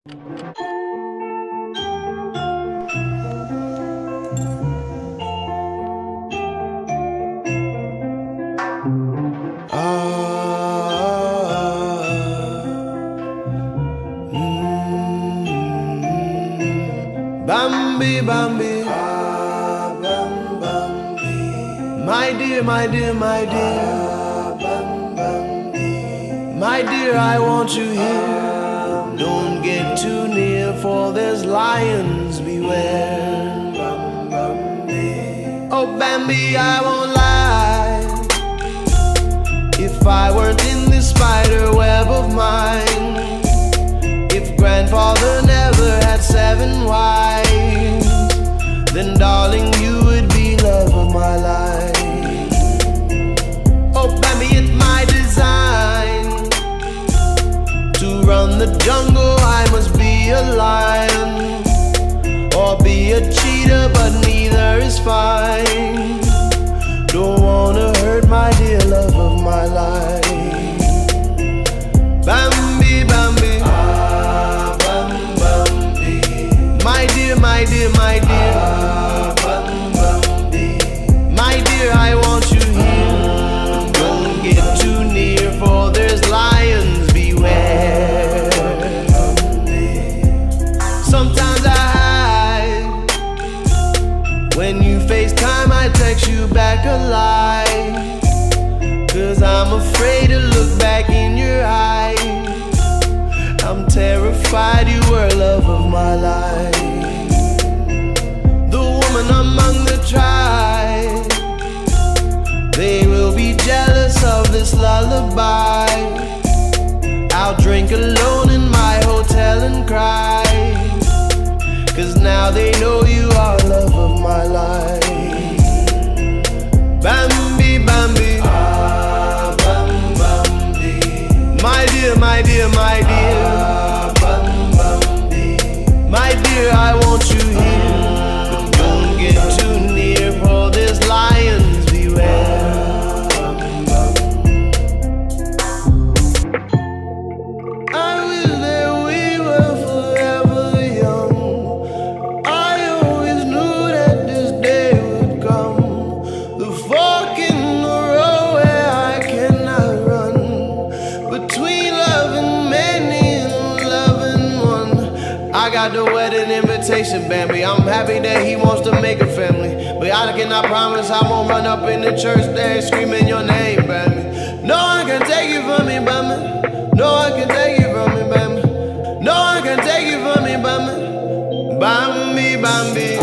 Bambi, Bambi, my dear, my dear, my dear, my dear, I want you here. Don't get too near, for there's lions beware. Oh, Bambi, I won't lie. If I weren't in this spider web of mine, if grandfather never had 7 wives, then darling, you would be love of my life. Oh, Bambi, it's my design to run the jungle. I must be a lion or be a cheetah, but neither is fine. Don't wanna hurt my dear love of my life. Bambi, Bambi, my dear, my dear, my dear, my dear, I want you here. Don't get too near, for there's lions beware. Sometimes I hide. When you FaceTime, I text you back alive, 'cause I'm afraid to look back in your eyes. I'm terrified, you were love of my life. The woman among the tribe, they will be jealous of this lullaby. I'll drink alone in my hotel and cry, 'cause now they know you are love of my life. Bambi, Bambi, my dear, my dear, my dear, my dear, I want you here. But don't get too near, for there's lions beware. I wish that we were forever young. I always knew that this day would come. The fork in the road where I cannot run, between loving many and loving one. I got the wedding invitation, Bambi. I'm happy that he wants to make a family, but I cannot promise I won't run up in the church there screaming your name, Bambi. No one can take you from me, Bambi. No one can take you from me, Bambi. No one can take you from me, Bambi. Bambi, Bambi.